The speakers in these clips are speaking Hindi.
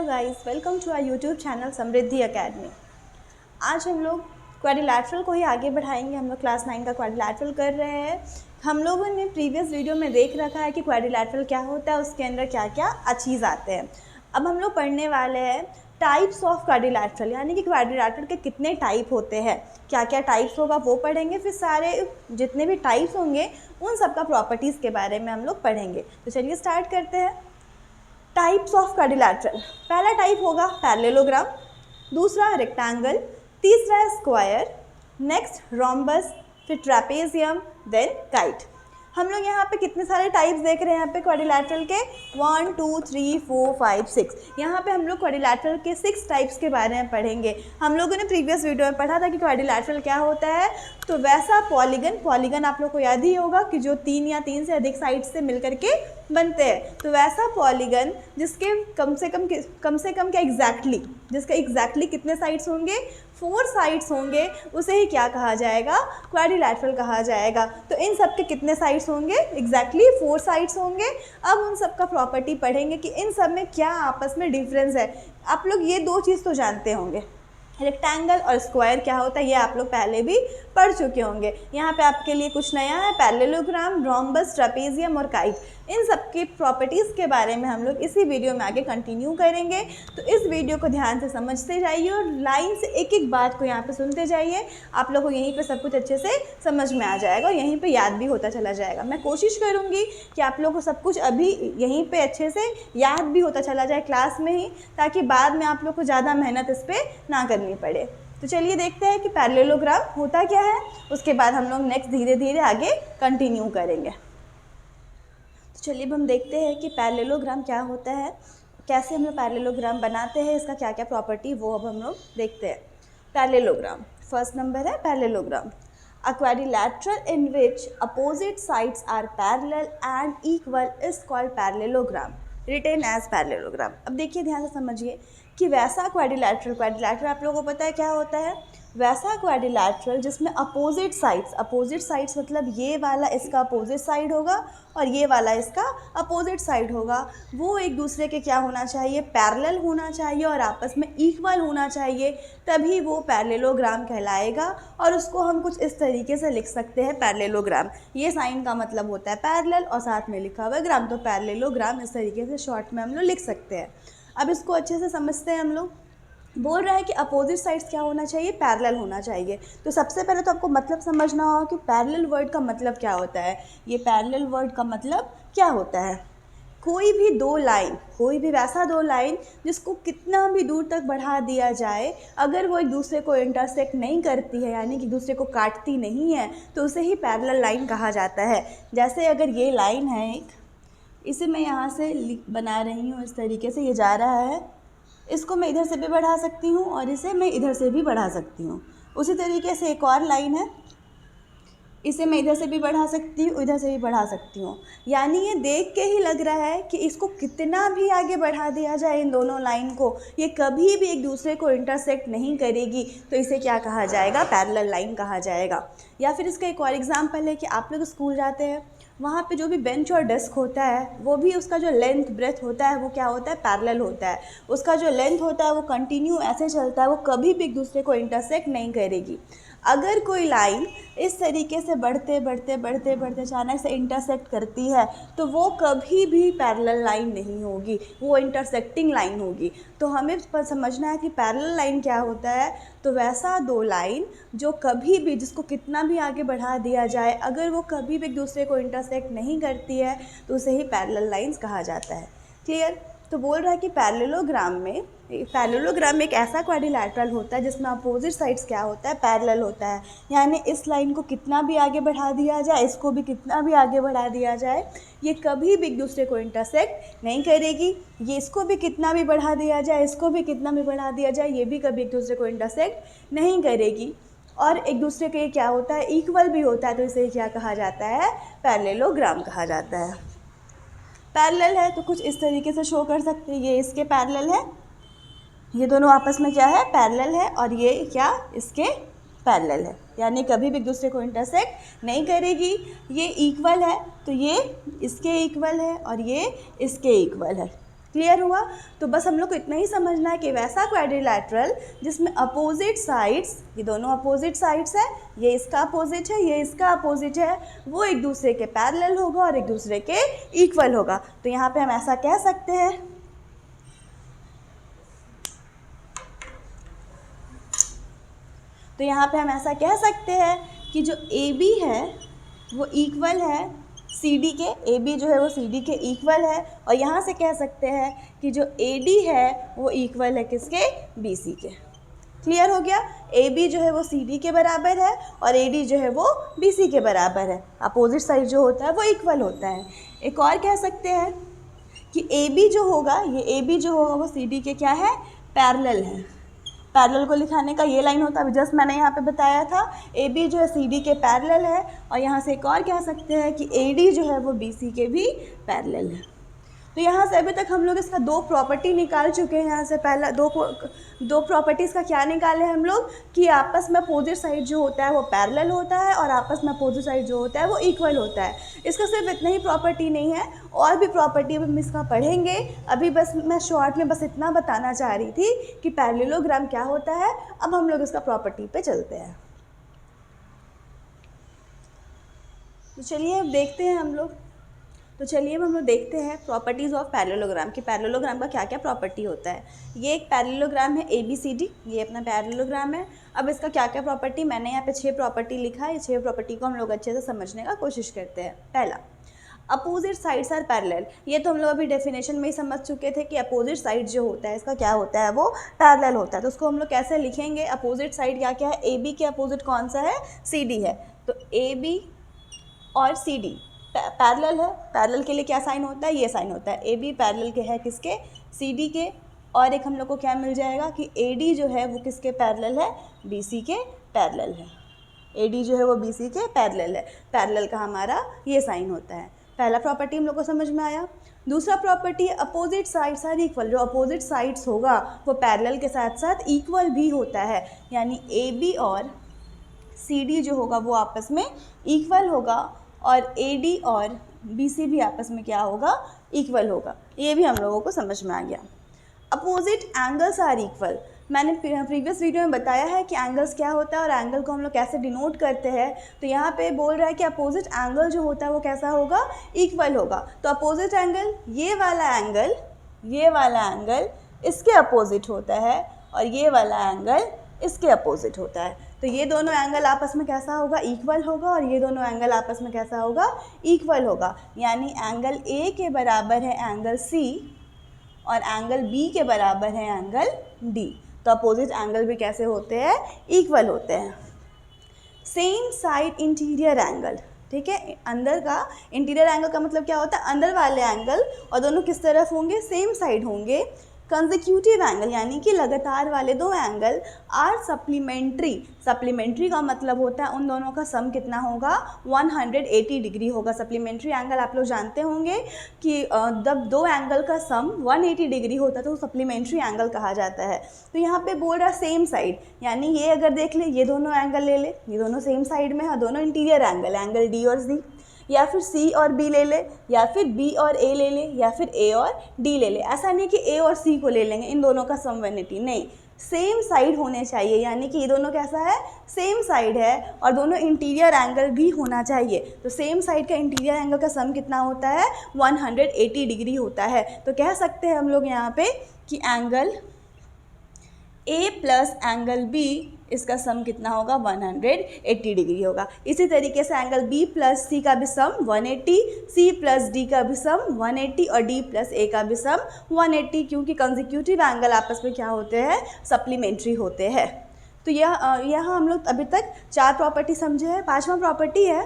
Guys, welcome to our YouTube channel Samriddhi academy. आज हम लोग क्वाड्रिलैटरल को ही आगे बढ़ाएंगे। हम लोग क्लास 9 का क्वाड्रिलैटरल कर रहे हैं। हम लोगों ने प्रीवियस वीडियो में देख रखा है कि क्वाड्रिलैटरल क्या होता है, उसके अंदर क्या क्या चीज़ आते हैं। अब हम लोग पढ़ने वाले हैं टाइप्स ऑफ क्वाड्रिलैटरल, यानी कि क्वाड्रिलैटरल के कितने टाइप होते हैं, क्या क्या टाइप्स होगा वो पढ़ेंगे। फिर सारे जितने भी टाइप्स होंगे उन सब का प्रॉपर्टीज़ के बारे में हम लोग पढ़ेंगे। तो चलिए स्टार्ट करते हैं। टाइप्स ऑफ क्वाड्रिलैटरल, पहला टाइप होगा पैरेललोग्राम, दूसरा रेक्टेंगल, तीसरा स्क्वायर, नेक्स्ट रोम्बस, फिर ट्रेपेजियम, देन काइट। हम लोग यहाँ पे कितने सारे टाइप्स देख रहे हैं यहाँ पे क्वाड्रिलैटरल के 1 2 3 4 5 6। यहाँ पे हम लोग क्वाड्रिलैटरल के 6 टाइप्स के बारे में पढ़ेंगे। हम लोगों ने प्रीवियस वीडियो में पढ़ा था कि क्वाड्रिलैटरल क्या होता है। तो वैसा पॉलीगन आप लोग को याद ही होगा कि जो 3 या 3 से अधिक साइड से मिलकर के बनते हैं। तो वैसा पॉलीगन जिसके कम से कम क्या एग्जैक्टली कितने साइड्स होंगे, 4 साइड्स होंगे, उसे ही क्या कहा जाएगा, क्वाड्रिलैटरल कहा जाएगा। तो इन सब के कितने साइड्स होंगे, एग्जैक्टली 4 साइड्स होंगे। अब उन सब का प्रॉपर्टी पढ़ेंगे कि इन सब में क्या आपस में डिफरेंस है। आप लोग ये 2 चीज़ तो जानते होंगे, रेक्टेंगल और स्क्वायर क्या होता है ये आप लोग पहले भी पढ़ चुके होंगे। यहाँ पे आपके लिए कुछ नया है, पैरेललोग्राम, रोम्बस, ट्रेपेजियम और काइट। इन सब की प्रॉपर्टीज़ के बारे में हम लोग इसी वीडियो में आगे कंटिन्यू करेंगे। तो इस वीडियो को ध्यान से समझते जाइए और लाइन से एक एक बात को यहाँ पे सुनते जाइए। आप लोग को यहीं पे सब कुछ अच्छे से समझ में आ जाएगा और यहीं पे याद भी होता चला जाएगा। मैं कोशिश करूँगी कि आप लोग को सब कुछ अभी यहीं पे अच्छे से याद भी होता चला जाए क्लास में ही, ताकि बाद में आप लोग को ज़्यादा मेहनत इस पर ना करनी पड़े। तो चलिए देखते हैं कि पैरेललोग्राम होता क्या है, उसके बाद हम लोग नेक्स्ट धीरे धीरे आगे कंटिन्यू करेंगे। तो चलिए अब हम देखते हैं कि पैरेललोग्राम क्या होता है, कैसे हम लोग पैरेललोग्राम बनाते हैं, इसका क्या क्या प्रॉपर्टी वो अब हम लोग देखते हैं। पैरेललोग्राम, फर्स्ट नंबर है parallelogram. A quadrilateral in which opposite sides are parallel and equal is called parallelogram, written as parallelogram। अब देखिए ध्यान से समझिए कि वैसा क्वाड्रिलैटरल आप लोगों को पता है क्या होता है। वैसा क्वाड्रिलैटरल जिसमें अपोजिट साइड्स मतलब ये वाला इसका अपोजिट साइड होगा और ये वाला इसका अपोजिट साइड होगा, वो एक दूसरे के क्या होना चाहिए, पैरेलल होना चाहिए और आपस में इक्वल होना चाहिए, तभी वो पैरेललोग्राम कहलाएगा। और उसको हम कुछ इस तरीके से लिख सकते हैं पैरेललोग्राम। ये साइन का मतलब होता है पैरेलल और साथ में लिखा हुआ है ग्राम, तो पैरेललोग्राम इस तरीके से शॉर्ट में हम लोग लिख सकते हैं। अब इसको अच्छे से समझते हैं। हम लोग बोल रहा है कि अपोजिट साइड्स क्या होना चाहिए, पैरेलल होना चाहिए। तो सबसे पहले तो आपको मतलब समझना होगा कि पैरेलल वर्ड का मतलब क्या होता है। ये पैरेलल वर्ड का मतलब क्या होता है, कोई भी वैसा 2 लाइन जिसको कितना भी दूर तक बढ़ा दिया जाए, अगर वो एक दूसरे को इंटरसेक्ट नहीं करती है, यानी कि दूसरे को काटती नहीं है, तो उसे ही पैरेलल लाइन कहा जाता है। जैसे अगर ये लाइन है एक, इसे मैं यहाँ से बना रही हूँ इस तरीके से, ये जा रहा है, इसको मैं इधर से भी बढ़ा सकती हूँ और इसे मैं इधर से भी बढ़ा सकती हूँ। उसी तरीके से एक और लाइन है, इसे मैं इधर से भी बढ़ा सकती हूँ, इधर से भी बढ़ा सकती हूँ। यानी ये देख के ही लग रहा है कि इसको कितना भी आगे बढ़ा दिया जाए इन दोनों लाइन को, ये कभी भी एक दूसरे को इंटरसेक्ट नहीं करेगी, तो इसे क्या कहा जाएगा, पैरेलल लाइन कहा जाएगा। या फिर इसका एक और एग्जाम्पल है कि आप लोग स्कूल जाते हैं, वहाँ पे जो भी बेंच और डेस्क होता है, वो भी उसका जो लेंथ ब्रेथ होता है वो क्या होता है, पैरेलल होता है। उसका जो लेंथ होता है वो कंटिन्यू ऐसे चलता है, वो कभी भी एक दूसरे को इंटरसेक्ट नहीं करेगी। अगर कोई लाइन इस तरीके से बढ़ते अचानक से इंटरसेक्ट करती है, तो वो कभी भी पैरेलल लाइन नहीं होगी, वो इंटरसेक्टिंग लाइन होगी। तो हमें समझना है कि पैरेलल लाइन क्या होता है। तो वैसा 2 लाइन जो कभी भी, जिसको कितना भी आगे बढ़ा दिया जाए, अगर वो कभी भी एक दूसरे को इंटरसेक्ट नहीं करती है, तो उसे ही पैरेलल लाइन्स कहा जाता है। क्लियर। तो बोल रहा है कि पैरेललोग्राम एक ऐसा क्वाड्रिलैटरल होता है जिसमें अपोजिट साइड्स क्या होता है, पैरेलल होता है। यानी इस लाइन को कितना भी आगे बढ़ा दिया जाए, इसको भी कितना भी आगे बढ़ा दिया जाए, ये कभी भी एक दूसरे को इंटरसेक्ट नहीं करेगी। ये इसको भी कितना भी बढ़ा दिया जाए, इसको भी कितना भी बढ़ा दिया जाए, ये भी कभी एक दूसरे को इंटरसेक्ट नहीं करेगी। और एक दूसरे के क्या होता है, इक्वल भी होता है, तो इसे क्या कहा जाता है, पैरेललोग्राम कहा जाता है। पैरेलल है तो कुछ इस तरीके से शो कर सकते हैं, ये इसके पैरेलल है, ये दोनों आपस में क्या है, पैरेलल है, और ये क्या इसके पैरेलल है, यानी कभी भी एक दूसरे को इंटरसेक्ट नहीं करेगी। ये इक्वल है तो ये इसके इक्वल है और ये इसके इक्वल है। क्लियर हुआ? तो बस हम लोग को इतना ही समझना है कि वैसा क्वाड्रिलैटरल जिसमें अपोजिट साइड्स, ये दोनों अपोजिट साइड्स है, ये इसका अपोजिट है, ये इसका अपोजिट है, वो एक दूसरे के पैरेलल होगा और एक दूसरे के इक्वल होगा। तो यहाँ पे हम ऐसा कह सकते हैं, तो यहाँ पे हम ऐसा कह सकते हैं कि जो AB है वो इक्वल है CD के, AB जो है वो CD के इक्वल है, और यहाँ से कह सकते हैं कि जो AD है वो इक्वल है किसके? BC के। क्लियर हो गया? AB जो है वो CD के बराबर है और AD जो है वो BC के बराबर है। अपोजिट साइड जो होता है वो इक्वल होता है। एक और कह सकते हैं कि AB जो होगा, ये AB जो होगा वो CD के क्या है? पैरेलल है। पैरेलल को लिखाने का ये लाइन होता है, अभी जस्ट मैंने यहाँ पे बताया था, AB जो है CD के पैरेलल है, और यहाँ से एक और कह सकते हैं कि AD जो है वो BC के भी पैरेलल है। तो यहाँ से अभी तक हम लोग इसका दो प्रॉपर्टी निकाल चुके हैं। यहाँ से पहला दो प्रॉपर्टीज़ का क्या निकाले हम लोग कि आपस में अपोजिट साइड जो होता है वो पैरेलल होता है और आपस में अपोजिट साइड जो होता है वो इक्वल होता है। इसका सिर्फ इतना ही प्रॉपर्टी नहीं है, और भी प्रॉपर्टी हम इसका पढ़ेंगे। अभी बस मैं शॉर्ट में बस इतना बताना चाह रही थी कि पैरेललोग्राम क्या होता है। अब हम लोग इसका प्रॉपर्टी पे चलते हैं। तो चलिए अब देखते हैं हम लोग देखते हैं प्रॉपर्टीज़ ऑफ पैरेललोग्राम कि पैरेललोग्राम का क्या क्या प्रॉपर्टी होता है। ये एक पैरेललोग्राम है ABCD, ये अपना पैरेललोग्राम है। अब इसका क्या क्या प्रॉपर्टी, मैंने यहाँ पे 6 प्रॉपर्टी लिखा है। ये 6 प्रॉपर्टी को हम लोग अच्छे से समझने का कोशिश करते हैं। पहला, अपोजिट साइड्स आर पैरेलल। ये तो हम लोग अभी डेफिनेशन में ही समझ चुके थे कि अपोजिट साइड जो होता है इसका क्या होता है, वो पैरेलल होता है। तो उसको हम लोग कैसे लिखेंगे? अपोजिट साइड क्या क्या है? AB के अपोजिट कौन सा है? CD है। तो AB और CD पैरेलल है। पैरेलल के लिए क्या साइन होता है? ये साइन होता है। AB पैरेलल के है किसके? CD के। और एक हम लोग को क्या मिल जाएगा कि AD जो है वो किसके पैरेलल है? BC के पैरेलल है। AD जो है वो BC के पैरेलल है। पैरेलल का हमारा ये साइन होता है। पहला प्रॉपर्टी हम लोग को समझ में आया। दूसरा property, opposite sides are equal. जो अपोजिट साइड्स होगा वो पैरेलल के साथ साथ इक्वल भी होता है, यानी AB और CD जो होगा वो आपस में इक्वल होगा, और AD और BC भी आपस में क्या होगा? इक्वल होगा। ये भी हम लोगों को समझ में आ गया। Opposite angles are equal. मैंने प्रीवियस वीडियो में बताया है कि एंगल्स क्या होता है और एंगल को हम लोग कैसे डिनोट करते हैं। तो यहाँ पे बोल रहा है कि अपोजिट एंगल जो होता है वो कैसा होगा? इक्वल होगा। तो अपोजिट एंगल, ये वाला एंगल इसके अपोजिट होता है, और ये वाला एंगल इसके अपोजिट होता है। तो ये दोनों एंगल आपस में कैसा होगा? इक्वल होगा, और ये दोनों एंगल आपस में कैसा होगा? इक्वल होगा। यानी एंगल A के बराबर है एंगल C, और एंगल B के बराबर है एंगल D। तो अपोजिट एंगल भी कैसे होते हैं? इक्वल होते हैं। सेम साइड इंटीरियर एंगल, ठीक है। अंदर का इंटीरियर एंगल का मतलब क्या होता है? अंदर वाले एंगल, और दोनों किस तरफ होंगे? सेम साइड होंगे। कंसेक्यूटिव एंगल यानी कि लगातार वाले दो एंगल आर सप्लीमेंट्री। सप्लीमेंट्री का मतलब होता है उन दोनों का सम कितना होगा? 180 डिग्री होगा। सप्लीमेंट्री एंगल आप लोग जानते होंगे कि जब दो एंगल का सम 180 डिग्री होता है तो सप्लीमेंट्री एंगल कहा जाता है। तो यहाँ पे बोल रहा है सेम साइड, यानी ये अगर देख ले, ये दोनों एंगल ले ले, ये दोनों सेम साइड में है, दोनों इंटीरियर एंगल, एंगल D और C, या फिर C और B ले ले, या फिर B और A ले ले, या फिर A और D ले ले। ऐसा नहीं कि A और C को ले लेंगे, इन दोनों का सम 180, नहीं, सेम साइड होने चाहिए। यानी कि ये दोनों कैसा है? सेम साइड है, और दोनों इंटीरियर एंगल भी होना चाहिए। तो सेम साइड का इंटीरियर एंगल का सम कितना होता है? 180 डिग्री होता है। तो कह सकते हैं हम लोग यहाँ पे कि angle A plus angle B, इसका सम कितना होगा? 180 डिग्री होगा। इसी तरीके से एंगल B प्लस C का भी सम 180, C प्लस D का भी सम 180, और D प्लस A का भी सम 180, क्योंकि कंसेक्यूटिव एंगल आपस में क्या होते हैं? सप्लीमेंट्री होते हैं। तो यहाँ हम लोग अभी तक 4 प्रॉपर्टी समझे हैं। 5वां प्रॉपर्टी है,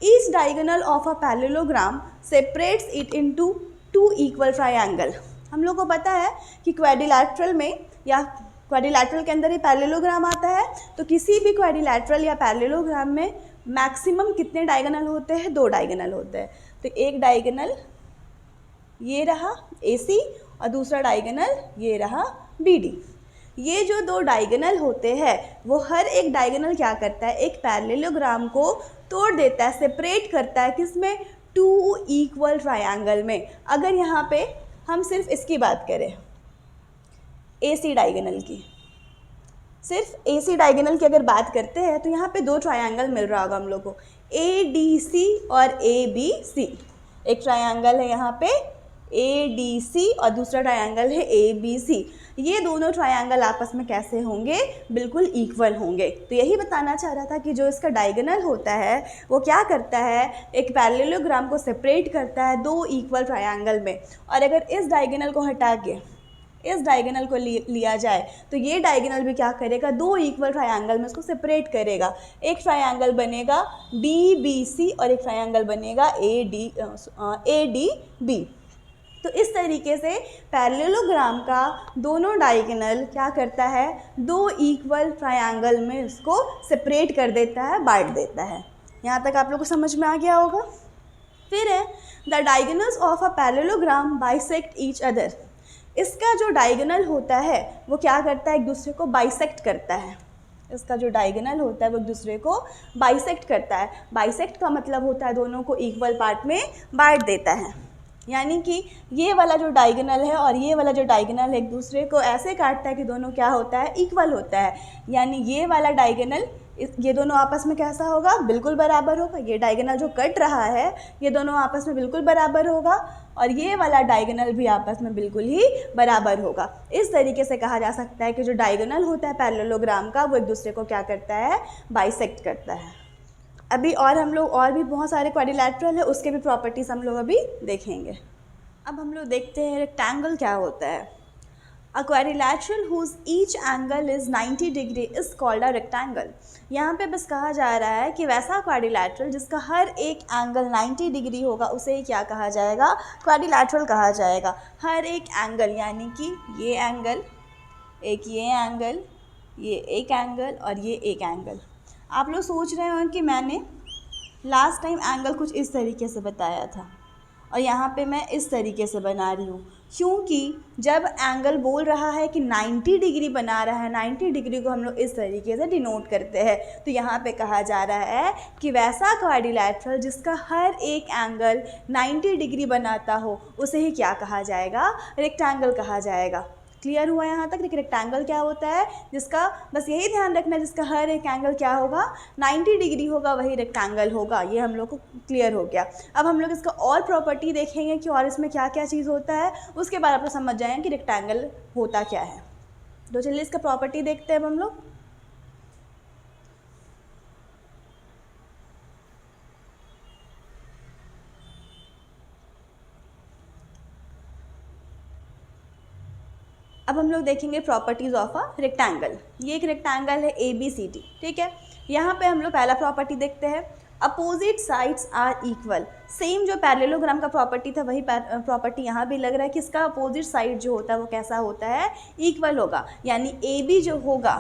each diagonal of a parallelogram separates it into 2 equal triangle. हम लोग को पता है कि क्वाड्रिलैटरल में या क्वाड्रिलैटरल के अंदर ही पैरेललोग्राम आता है। तो किसी भी क्वाड्रिलैटरल या पैरेललोग्राम में मैक्सिमम कितने डायगोनल होते हैं? 2 डायगोनल होते हैं। तो एक डायगोनल ये रहा AC, और दूसरा डायगोनल ये रहा BD। ये जो 2 डायगोनल होते हैं वो हर एक डायगोनल क्या करता है? एक पैरेललोग्राम को तोड़ देता है, सेपरेट करता है, किसमें? 2 इक्वल ट्रायंगल में। अगर यहाँ पे हम सिर्फ इसकी बात करें, AC डायगोनल की, सिर्फ AC डायगोनल की अगर बात करते हैं तो यहाँ पे दो ट्रायंगल मिल रहा होगा हम लोग को, ADC और ABC। एक ट्रायंगल है यहाँ पे ADC और दूसरा ट्रायंगल है ABC। ये दोनों ट्रायंगल आपस में कैसे होंगे, बिल्कुल इक्वल होंगे। तो यही बताना चाह रहा था कि जो इसका डायगोनल होता है वो क्या करता है, एक पैरेललोग्राम को सेपरेट करता है दो इक्वल ट्रायंगल में। और अगर इस डायगोनल को हटा के इस डायगोनल को लिया जाए तो ये डायगोनल भी क्या करेगा, दो इक्वल ट्रायंगल में उसको सेपरेट करेगा। एक ट्रायंगल बनेगा DBC और एक ट्रायंगल बनेगा ADB। तो इस तरीके से पैरेललोग्राम का दोनों डायगोनल क्या करता है, दो इक्वल ट्रायंगल में उसको सेपरेट कर देता है, बांट देता है। यहाँ तक आप लोग को समझ में आ गया होगा। फिर है the diagonals of a parallelogram bisect each other. इसका जो डायगोनल होता है वो क्या करता है, एक दूसरे को बाइसेक्ट करता है। इसका जो डायगोनल होता है वो एक दूसरे को बाइसेक्ट करता है। बाइसेक्ट का मतलब होता है दोनों को इक्वल पार्ट में बांट देता है। यानी कि ये वाला जो डायगोनल है और ये वाला जो डायगोनल है एक दूसरे को ऐसे काटता है कि दोनों क्या होता है, इक्वल होता है। यानी ये वाला डायगोनल ये दोनों आपस में कैसा होगा, बिल्कुल बराबर होगा। ये डायगोनल जो कट रहा है ये दोनों आपस में बिल्कुल बराबर होगा और ये वाला डायगोनल भी आपस में बिल्कुल ही बराबर होगा। इस तरीके से कहा जा सकता है कि जो डायगोनल होता है पैरेललोग्राम का वो एक दूसरे को क्या करता है, बाइसेक्ट करता है। अभी और हम लोग और भी बहुत सारे क्वाड्रिलैटरल है उसके भी प्रॉपर्टीज़ हम लोग अभी देखेंगे। अब हम लोग देखते हैं रेक्टेंगल क्या होता है। A quadrilateral whose each angle is 90 degree is called a rectangle. यहाँ पे बस कहा जा रहा है कि वैसा क्वाड्रिलैटरल जिसका हर एक एंगल 90 डिग्री होगा उसे ही क्या कहा जाएगा, क्वाड्रिलैटरल कहा जाएगा। हर एक एंगल यानी कि ये एंगल, एक ये एंगल, ये एक एंगल और ये एक एंगल। आप लोग सोच रहे होंगे कि मैंने लास्ट टाइम एंगल कुछ इस तरीके से बताया था और यहाँ पे मैं इस तरीके से बना रही हूँ, क्योंकि जब एंगल बोल रहा है कि 90 डिग्री बना रहा है, 90 डिग्री को हम लोग इस तरीके से डिनोट करते हैं। तो यहाँ पे कहा जा रहा है कि वैसा क्वाड्रिलैटरल जिसका हर एक एंगल 90 डिग्री बनाता हो उसे ही क्या कहा जाएगा, रेक्टेंगल कहा जाएगा। क्लियर हुआ यहाँ तक। देखिए रेक्टेंगल क्या होता है, जिसका बस यही ध्यान रखना है जिसका हर एक एंगल क्या होगा, 90 डिग्री होगा, वही रेक्टेंगल होगा। ये हम लोग को क्लियर हो गया। अब हम लोग इसका और प्रॉपर्टी देखेंगे कि और इसमें क्या क्या चीज़ होता है, उसके बाद आप लोग समझ जाएंगे कि रेक्टेंगल होता क्या है। तो चलिए इसका प्रॉपर्टी देखते हैं अब हम लोग। अब हम लोग देखेंगे प्रॉपर्टीज़ ऑफ अ रेक्टेंगल। ये एक रेक्टेंगल है ABCD, ठीक है। यहाँ पे हम लोग पहला प्रॉपर्टी देखते हैं, opposite sides are equal. Same जो पैरेललोग्राम का प्रॉपर्टी था वही प्रॉपर्टी यहाँ भी लग रहा है कि इसका अपोजिट साइड जो होता है वो कैसा होता है, इक्वल होगा। यानी AB जो होगा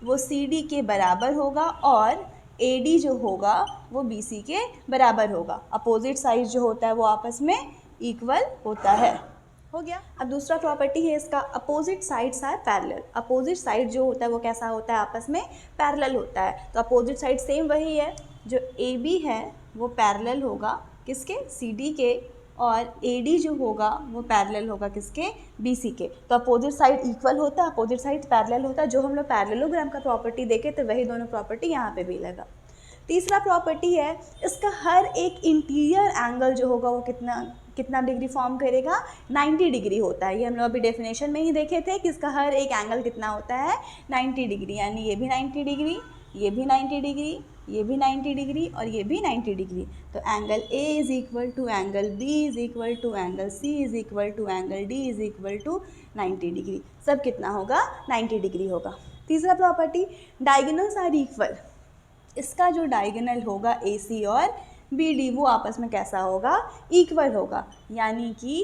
वो CD के बराबर होगा और AD जो होगा वो BC के बराबर होगा। अपोजिट साइड जो होता है वो आपस में इक्वल होता है। हो गया। अब दूसरा प्रॉपर्टी है इसका, opposite sides are parallel. Opposite side जो होता है वो कैसा होता है, आपस में पैरेलल होता है। तो अपोजिट साइड सेम वही है, जो AB है वो पैरेलल होगा किसके, CD के, और AD जो होगा वो पैरेलल होगा किसके, BC के। तो अपोजिट साइड इक्वल होता है, अपोजिट साइड पैरेलल होता है। जो हम लोग पैरेललोग्राम का प्रॉपर्टी देखे तो वही दोनों प्रॉपर्टी यहाँ पे भी लगा। तीसरा प्रॉपर्टी है इसका हर एक इंटीरियर एंगल जो होगा वो कितना डिग्री फॉर्म करेगा, 90 डिग्री होता है। ये हम लोग अभी डेफिनेशन में ही देखे थे कि इसका हर एक एंगल कितना होता है, 90 डिग्री। यानी ये भी 90 डिग्री, ये भी 90 डिग्री, ये भी 90 डिग्री और ये भी 90 डिग्री। तो angle A is equal to angle B is equal to angle C is equal to angle D is equal to 90 degree. सब कितना होगा, 90 डिग्री होगा। तीसरा प्रॉपर्टी, डायगोनल्स आर इक्वल। इसका जो डायगोनल होगा AC और BD वो आपस में कैसा होगा, इक्वल होगा। यानी कि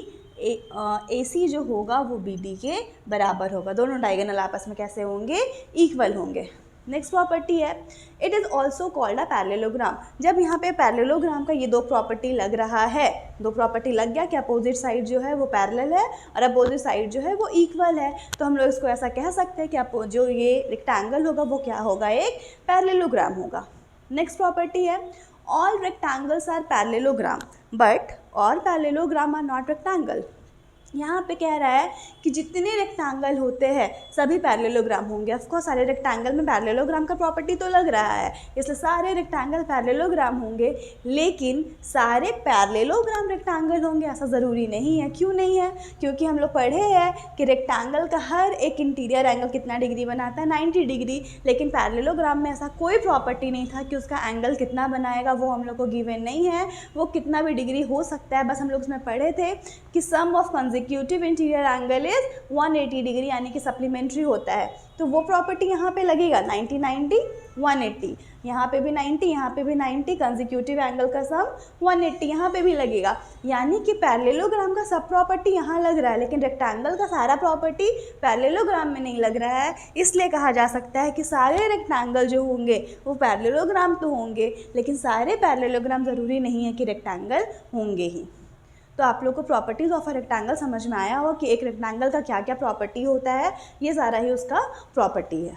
AC जो होगा वो BD के बराबर होगा। दोनों डायगोनल आपस में कैसे होंगे, इक्वल होंगे। नेक्स्ट प्रॉपर्टी है, it is also called a parallelogram. जब यहाँ पे पैरेललोग्राम का ये दो प्रॉपर्टी लग रहा है, दो प्रॉपर्टी लग गया कि अपोजिट साइड जो है वो पैरेलल है और अपोजिट साइड जो है वो इक्वल है, तो हम लोग इसको ऐसा कह सकते हैं कि जो ये रेक्टेंगल होगा वो क्या होगा, एक पैरेललोग्राम होगा। नेक्स्ट प्रॉपर्टी है, all rectangles are parallelogram but और पैरेललोग्राम आर नॉट रेक्टेंगल। यहाँ पे कह रहा है कि जितने रेक्टेंगल होते हैं सभी पैरेललोग्राम होंगे। ऑफ कोर्स सारे रेक्टेंगल में पैरेललोग्राम का प्रॉपर्टी तो लग रहा है, इसलिए सारे रेक्टेंगल पैरेललोग्राम होंगे, लेकिन सारे पैरेललोग्राम रेक्टेंगल होंगे ऐसा ज़रूरी नहीं है। क्यों नहीं है? क्योंकि हम लोग पढ़े हैं कि रेक्टेंगल का हर एक इंटीरियर एंगल कितना डिग्री बनाता है, 90 डिग्री, लेकिन पैरेललोग्राम में ऐसा कोई प्रॉपर्टी नहीं था कि उसका एंगल कितना बनाएगा, वो हम लोग को गिवन नहीं है। वो कितना भी डिग्री हो सकता है, बस हम लोग उसमें पढ़े थे कि sum of consecutive interior angle is 180 degree, यानी कि सप्लीमेंट्री होता है। तो वो प्रॉपर्टी यहाँ पे लगेगा 90 90 180, यहाँ पे भी 90, यहाँ पे भी 90, कंसेक्यूटिव एंगल का सम 180 यहाँ पे भी लगेगा। यानी कि पैरेललोग्राम का सब प्रॉपर्टी यहाँ लग रहा है, लेकिन रेक्टेंगल का सारा प्रॉपर्टी पैरेललोग्राम में नहीं लग रहा है। इसलिए कहा जा सकता है कि सारे रेक्टेंगल जो होंगे वो पैरेललोग्राम तो होंगे, लेकिन सारे पैरेललोग्राम ज़रूरी नहीं है कि रेक्टेंगल होंगे ही। तो आप लोग को प्रॉपर्टीज़ ऑफ अ रेक्टेंगल समझ में आया होगा कि एक रेक्टेंगल का क्या क्या प्रॉपर्टी होता है, ये सारा ही उसका प्रॉपर्टी है।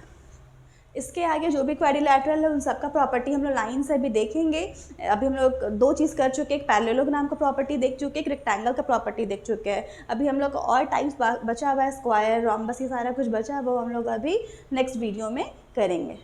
इसके आगे जो भी क्वाड्रिलैटरल है उन सब का प्रॉपर्टी हम लोग लाइन से भी देखेंगे। अभी हम लोग दो चीज़ कर चुके, एक पैरेललोग्राम का प्रॉपर्टी देख चुके, एक रेक्टेंगल का प्रॉपर्टी देख चुके हैं। अभी हम लोग और टाइप्स बचा हुआ है, स्क्वायर, रोम्बस, ये सारा कुछ बचा है, वो हम लोग अभी नेक्स्ट वीडियो में करेंगे।